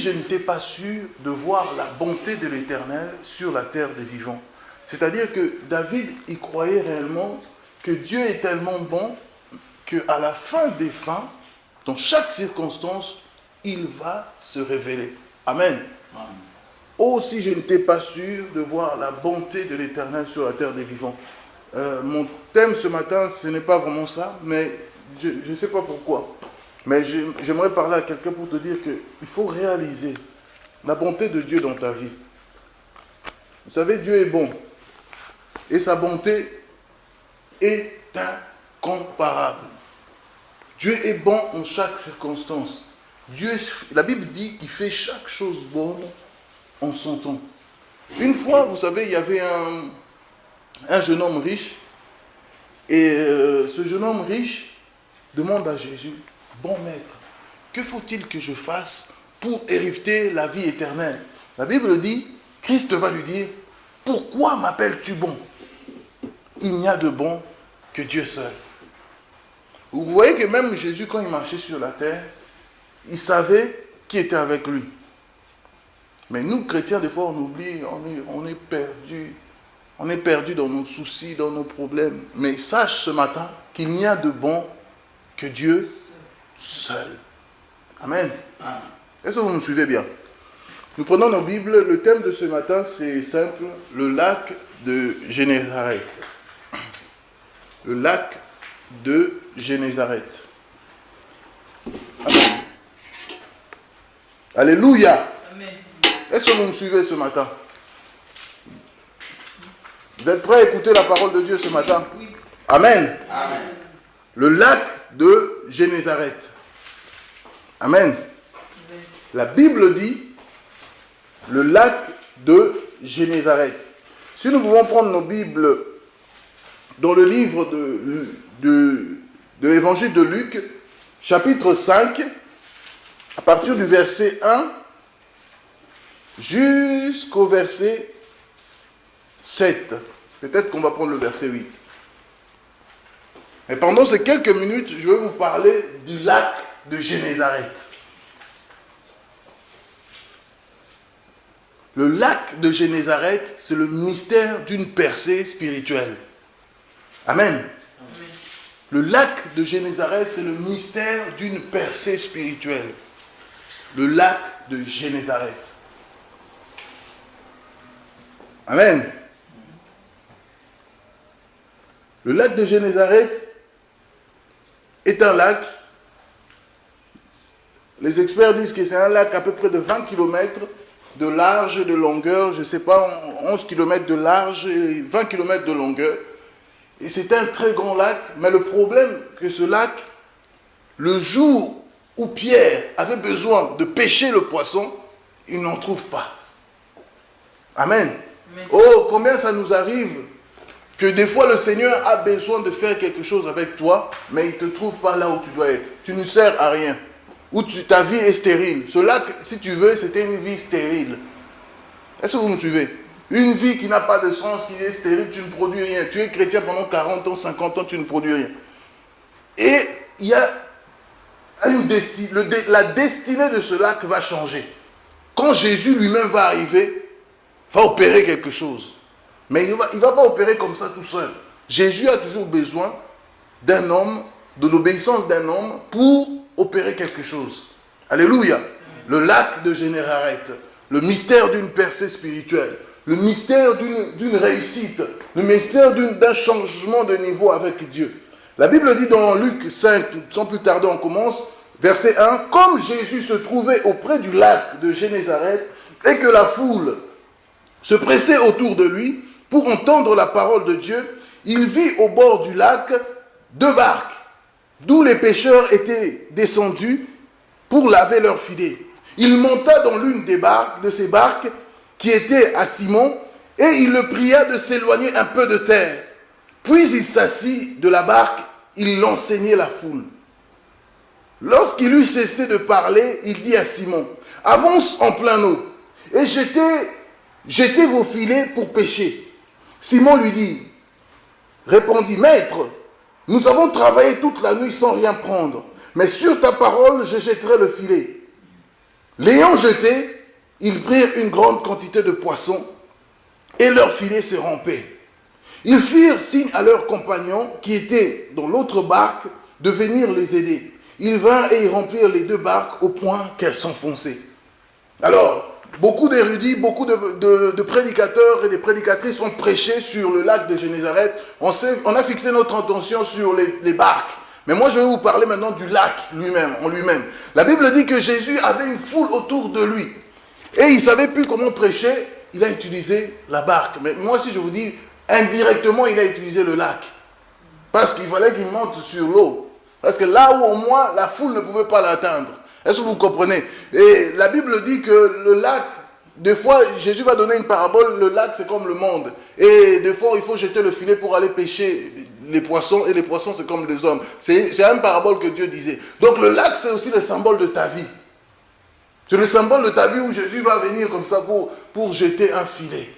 je n'étais pas sûr de voir la bonté de l'Éternel sur la terre des vivants. C'est-à-dire que David, il croyait réellement que Dieu est tellement bon qu'à la fin des fins, dans chaque circonstance, il va se révéler. Amen. Amen. Oh, si je n'étais pas sûr de voir la bonté de l'Éternel sur la terre des vivants. Mon thème ce matin, ce n'est pas vraiment ça, mais je ne sais pas pourquoi. Mais j'aimerais parler à quelqu'un pour te dire qu'il faut réaliser la bonté de Dieu dans ta vie. Vous savez, Dieu est bon. Et sa bonté est incomparable. Dieu est bon en chaque circonstance. La Bible dit qu'il fait chaque chose bonne en son temps. Une fois, vous savez, il y avait un jeune homme riche. Et ce jeune homme riche demande à Jésus, « Bon maître, que faut-il que je fasse pour hériter la vie éternelle ?» La Bible dit, Christ va lui dire, « Pourquoi m'appelles-tu bon? Il n'y a de bon que Dieu seul. » Vous voyez que même Jésus, quand il marchait sur la terre, il savait qui était avec lui. Mais nous, chrétiens, des fois, on oublie, on est perdu. On est perdu dans nos soucis, dans nos problèmes. Mais sache ce matin qu'il n'y a de bon que Dieu seul. Amen. Est-ce que vous me suivez bien? Nous prenons nos Bibles. Le thème de ce matin, c'est simple. Le lac de Génézareth. Le lac de Génézareth. Amen. Alléluia. Amen. Est-ce que vous me suivez ce matin? Vous êtes prêts à écouter la parole de Dieu ce matin? Oui. Amen. Amen. Le lac de Génézareth. Amen. Amen. La Bible dit le lac de Génézareth. Si nous pouvons prendre nos Bibles dans le livre de l'évangile de Luc, chapitre 5, à partir du verset 1 jusqu'au verset 7. Peut-être qu'on va prendre le verset 8. Mais pendant ces quelques minutes, je vais vous parler du lac de Génézareth. Le lac de Génézareth, c'est le mystère d'une percée spirituelle. Amen. Amen. Le lac de Génézareth, c'est le mystère d'une percée spirituelle. Le lac de Génézareth. Amen. Le lac de Génézareth est un lac. Les experts disent que c'est un lac à peu près de 20 km de large et de longueur, je ne sais pas, 11 km de large et 20 km de longueur. Et c'est un très grand lac, mais le problème que ce lac, le jour où Pierre avait besoin de pêcher le poisson, il n'en trouve pas. Amen. Amen. Oh, combien ça nous arrive que des fois le Seigneur a besoin de faire quelque chose avec toi, mais il ne te trouve pas là où tu dois être. Tu ne sers à rien. Ou ta vie est stérile. Ce lac, si tu veux, c'était une vie stérile. Est-ce que vous me suivez? Une vie qui n'a pas de sens, qui est stérile, tu ne produis rien. Tu es chrétien pendant 40 ans, 50 ans, tu ne produis rien. Et il y a une la destinée de ce lac va changer. Quand Jésus lui-même va arriver, va opérer quelque chose. Mais il ne va pas opérer comme ça tout seul. Jésus a toujours besoin d'un homme, de l'obéissance d'un homme pour opérer quelque chose. Alléluia. Le lac de Génézareth, le mystère d'une percée spirituelle, le mystère d'une réussite, le mystère d'un changement de niveau avec Dieu. La Bible dit dans Luc 5, sans plus tarder on commence, verset 1, « Comme Jésus se trouvait auprès du lac de Génézareth et que la foule se pressait autour de lui pour entendre la parole de Dieu, il vit au bord du lac 2 barques, d'où les pêcheurs étaient descendus pour laver leurs filets. Il monta dans l'une de ces barques qui était à Simon, et il le pria de s'éloigner un peu de terre. Puis il s'assit de la barque, il enseignait la foule. Lorsqu'il eut cessé de parler, il dit à Simon, « Avance en plein eau, et jetez vos filets pour pêcher. » Simon lui répondit, « Maître, nous avons travaillé toute la nuit sans rien prendre, mais sur ta parole, je jetterai le filet. » L'ayant jeté, ils prirent une grande quantité de poissons et leur filet se rompait. Ils firent signe à leurs compagnons qui étaient dans l'autre barque de venir les aider. Ils vinrent et ils remplirent les 2 barques au point qu'elles s'enfonçaient. Alors, beaucoup d'érudits, beaucoup de prédicateurs et de prédicatrices ont prêché sur le lac de Génézareth. On a fixé notre attention sur les barques. Mais moi, je vais vous parler maintenant du lac lui-même, en lui-même. La Bible dit que Jésus avait une foule autour de lui. Et il ne savait plus comment prêcher. Il a utilisé la barque. Mais moi, si je vous dis, indirectement, il a utilisé le lac. Parce qu'il fallait qu'il monte sur l'eau. Parce que là où, au moins, la foule ne pouvait pas l'atteindre. Est-ce que vous comprenez? Et la Bible dit que le lac, des fois, Jésus va donner une parabole, le lac c'est comme le monde. Et des fois, il faut jeter le filet pour aller pêcher les poissons, et les poissons c'est comme les hommes. C'est une parabole que Dieu disait. Donc le lac c'est aussi le symbole de ta vie. C'est le symbole de ta vie où Jésus va venir comme ça pour jeter un filet.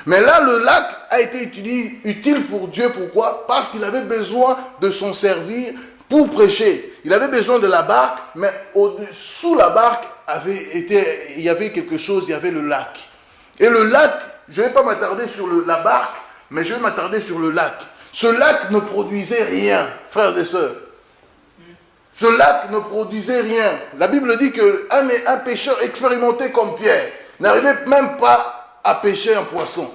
Mais là, le lac a été utile pour Dieu. Pourquoi? Parce qu'il avait besoin de son servir pour prêcher. Il avait besoin de la barque, mais sous la barque, il y avait quelque chose, il y avait le lac. Et le lac, je ne vais pas m'attarder sur la barque, mais je vais m'attarder sur le lac. Ce lac ne produisait rien, frères et sœurs. Ce lac ne produisait rien. La Bible dit qu'un pêcheur expérimenté comme Pierre n'arrivait même pas à pêcher un poisson.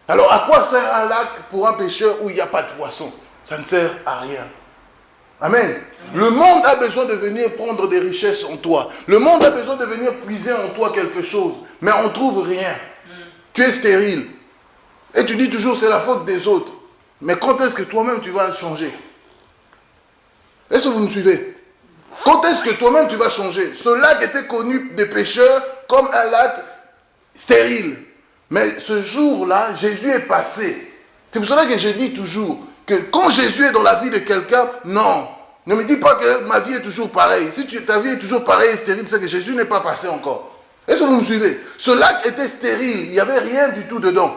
Alors à quoi sert un lac pour un pêcheur où il n'y a pas de poisson? Ça ne sert à rien. Amen. Le monde a besoin de venir prendre des richesses en toi. Le monde a besoin de venir puiser en toi quelque chose. Mais on ne trouve rien. Tu es stérile. Et tu dis toujours c'est la faute des autres. Mais quand est-ce que toi-même tu vas changer? Est-ce que vous me suivez? Quand est-ce que toi-même tu vas changer? Ce lac était connu des pêcheurs comme un lac stérile. Mais ce jour-là, Jésus est passé. C'est pour cela que je dis toujours que quand Jésus est dans la vie de quelqu'un, non. Ne me dis pas que ma vie est toujours pareille. Si ta vie est toujours pareille et stérile, c'est que Jésus n'est pas passé encore. Est-ce que vous me suivez? Ce lac était stérile. Il n'y avait rien du tout dedans.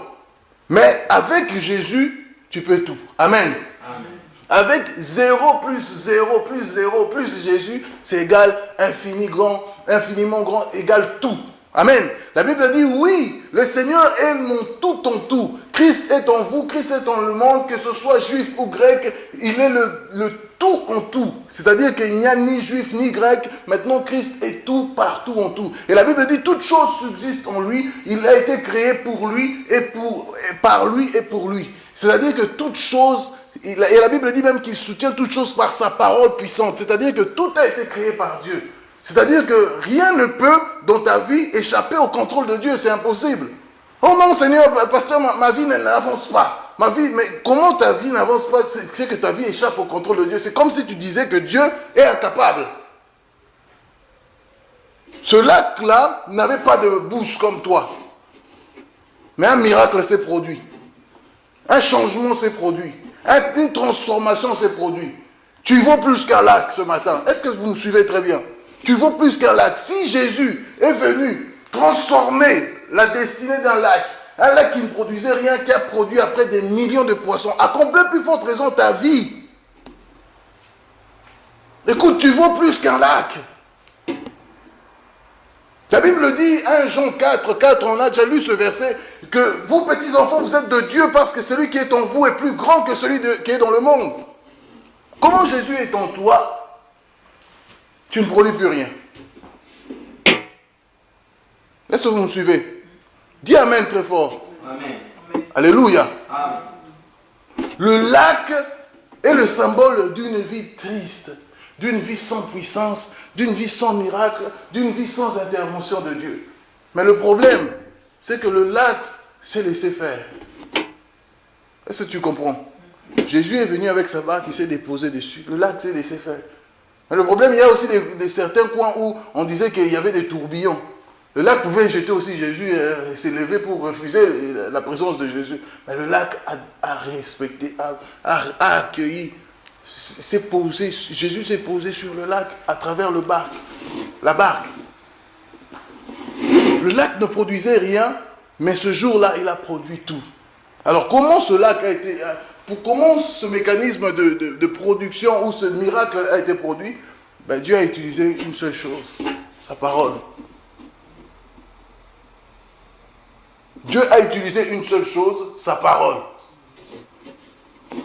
Mais avec Jésus, tu peux tout. Amen. Amen. Avec 0 plus 0 plus 0 plus Jésus, c'est égal infiniment grand, égal tout. Amen. La Bible dit oui, le Seigneur est mon tout en tout. Christ est en vous, Christ est en le monde, que ce soit juif ou grec, il est le tout en tout. C'est-à-dire qu'il n'y a ni juif ni grec, maintenant Christ est tout partout en tout. Et la Bible dit toute chose subsiste en lui, il a été créé pour lui et par lui et pour lui. C'est-à-dire que toute chose, et la Bible dit même qu'il soutient toute chose par sa parole puissante. C'est-à-dire que tout a été créé par Dieu. C'est-à-dire que rien ne peut, dans ta vie, échapper au contrôle de Dieu. C'est impossible. Oh non, Seigneur, pasteur, ma vie n'avance pas. Ma vie, mais comment ta vie n'avance pas? C'est que ta vie échappe au contrôle de Dieu. C'est comme si tu disais que Dieu est incapable. Ce lac-là n'avait pas de bouche comme toi. Mais un miracle s'est produit. Un changement s'est produit. Une transformation s'est produite. Tu vaux plus qu'un lac ce matin. Est-ce que vous me suivez très bien? Tu vaux plus qu'un lac. Si Jésus est venu transformer la destinée d'un lac qui ne produisait rien, qui a produit après des millions de poissons, à combien plus forte raison ta vie? Écoute, tu vaux plus qu'un lac. La Bible dit, 1 Jean 4, on a déjà lu ce verset, que vous petits enfants, vous êtes de Dieu parce que celui qui est en vous est plus grand que celui qui est dans le monde. Comment Jésus est en toi? Tu ne produis plus rien. Est-ce que vous me suivez? Dis Amen très fort. Amen. Alléluia. Amen. Le lac est le symbole d'une vie triste, d'une vie sans puissance, d'une vie sans miracle, d'une vie sans intervention de Dieu. Mais le problème, c'est que le lac s'est laissé faire. Est-ce que tu comprends? Jésus est venu avec sa barque, il s'est déposé dessus. Le lac s'est laissé faire. Mais le problème, il y a aussi certains coins où on disait qu'il y avait des tourbillons. Le lac pouvait jeter aussi Jésus et s'élever pour refuser la présence de Jésus. Mais le lac a respecté, a accueilli, Jésus s'est posé sur le lac à travers la barque. Le lac ne produisait rien, mais ce jour-là, il a produit tout. Alors comment ce lac a été... Comment ce mécanisme de production ou ce miracle a été produit? Dieu a utilisé une seule chose, sa parole. Dieu a utilisé une seule chose, sa parole.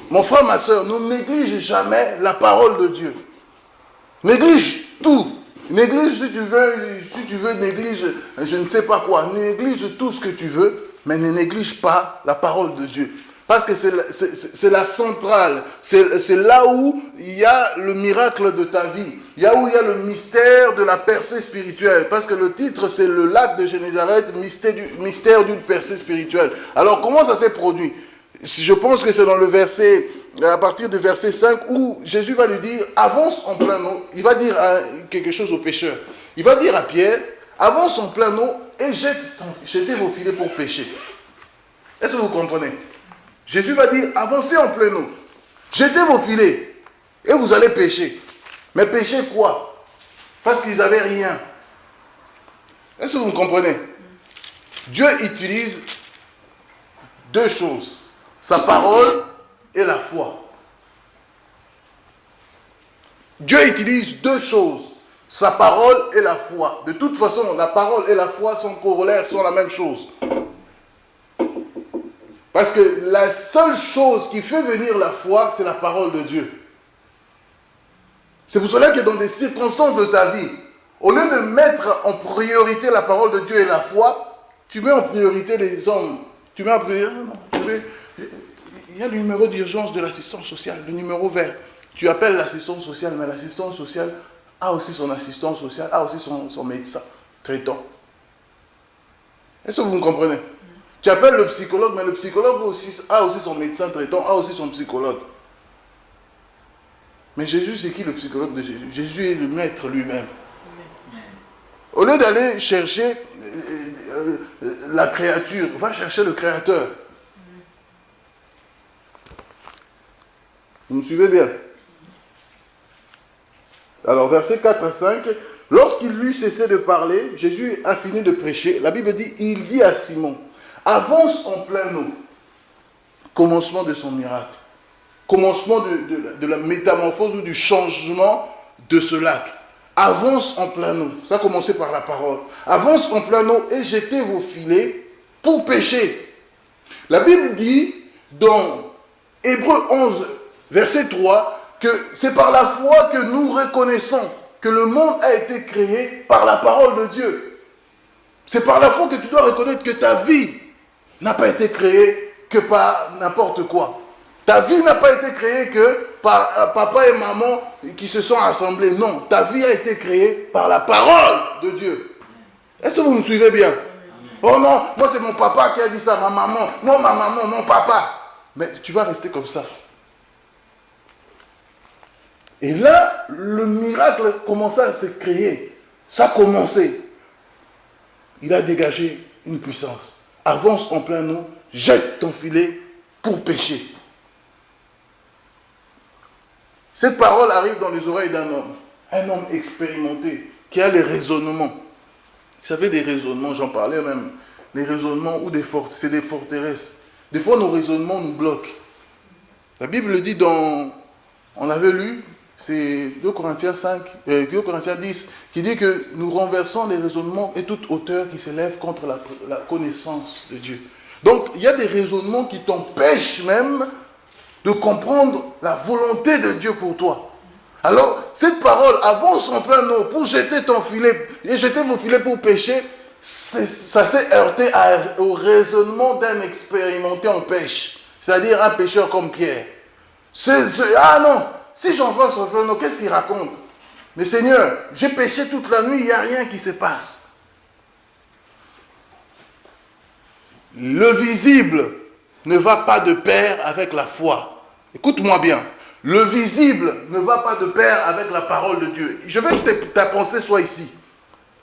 Mon frère, ma soeur, ne néglige jamais la parole de Dieu. Néglige tout. Néglige si tu veux, néglige je ne sais pas quoi. Néglige tout ce que tu veux, mais ne néglige pas la parole de Dieu. Parce que c'est la centrale. C'est là où il y a le miracle de ta vie. Là où il y a le mystère de la percée spirituelle. Parce que le titre, c'est le lac de Génézareth, mystère d'une percée spirituelle. Alors, comment ça s'est produit? Je pense que c'est dans le verset, à partir du verset 5, où Jésus va lui dire, avance en plein eau. Il va dire quelque chose au pêcheur. Il va dire à Pierre, avance en plein eau et jetez vos filets pour pêcher. Est-ce que vous comprenez? Jésus va dire, avancez en plein eau, jetez vos filets et vous allez pêcher. Mais pêcher quoi? Parce qu'ils n'avaient rien. Est-ce que vous me comprenez? Dieu utilise deux choses, sa parole et la foi. Dieu utilise deux choses, sa parole et la foi. De toute façon, la parole et la foi sont corollaires, sont la même chose. Parce que la seule chose qui fait venir la foi, c'est la parole de Dieu. C'est pour cela que dans des circonstances de ta vie, au lieu de mettre en priorité la parole de Dieu et la foi, tu mets en priorité les hommes. Tu mets en priorité, il y a le numéro d'urgence de l'assistance sociale, le numéro vert. Tu appelles l'assistance sociale, mais l'assistance sociale a aussi son assistant social, a aussi son médecin traitant. Est-ce que vous me comprenez? Tu appelles le psychologue, mais le psychologue a aussi son médecin traitant, a aussi son psychologue. Mais Jésus, c'est qui le psychologue de Jésus? Jésus est le maître lui-même. Au lieu d'aller chercher la créature, va chercher le créateur. Vous me suivez bien? Alors, versets 4 à 5, lorsqu'il eut cessé de parler, Jésus a fini de prêcher. La Bible dit, il dit à Simon, avance en plein eau. Commencement de son miracle. Commencement de la métamorphose ou du changement de ce lac. Avance en plein eau. Ça a commencé par la parole. Avance en plein eau et jetez vos filets pour pêcher. La Bible dit dans Hébreux 11, verset 3, que c'est par la foi que nous reconnaissons que le monde a été créé par la parole de Dieu. C'est par la foi que tu dois reconnaître que ta vie n'a pas été créée que par n'importe quoi. Ta vie n'a pas été créée que par papa et maman qui se sont assemblés. Non, ta vie a été créée par la parole de Dieu. Est-ce que vous me suivez bien? Oh non, moi c'est mon papa qui a dit ça, ma maman. Non, ma maman, mon papa. Mais tu vas rester comme ça. Et là, le miracle commençait à se créer. Ça a commencé. Il a dégagé une puissance. Avance en plein eau, jette ton filet pour pêcher. Cette parole arrive dans les oreilles d'un homme expérimenté, qui a les raisonnements. Vous savez, des raisonnements, j'en parlais même, les raisonnements ou c'est des forteresses. Des fois, nos raisonnements nous bloquent. La Bible le dit on avait lu, c'est 2 Corinthiens 10, qui dit que nous renversons les raisonnements et toute hauteur qui s'élève contre la connaissance de Dieu. Donc, il y a des raisonnements qui t'empêchent même de comprendre la volonté de Dieu pour toi. Alors, cette parole, avance en plein eau pour jeter ton filet, et jeter vos filets pour pêcher, ça s'est heurté au raisonnement d'un expérimenté en pêche, c'est-à-dire un pêcheur comme Pierre. Ah non, si j'enfonce en plein eau, qu'est-ce qu'il raconte? Mais Seigneur, j'ai pêché toute la nuit, il n'y a rien qui se passe. Le visible ne va pas de pair avec la foi. Écoute-moi bien. Le visible ne va pas de pair avec la parole de Dieu. Je veux que ta pensée soit ici.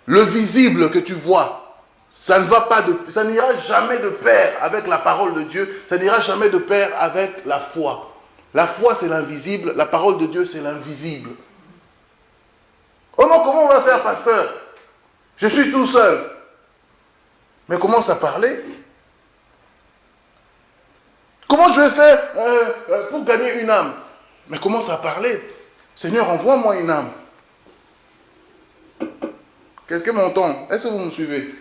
Le visible que tu vois, ça n'ira jamais de pair avec la parole de Dieu. Ça n'ira jamais de pair avec la foi. La foi, c'est l'invisible. La parole de Dieu, c'est l'invisible. Oh non, comment on va faire, pasteur? Je suis tout seul. Mais commence à parler. Comment je vais faire pour gagner une âme? Mais commence à parler. Seigneur, envoie-moi une âme. Qu'est-ce que m'entend? Est-ce que vous me suivez?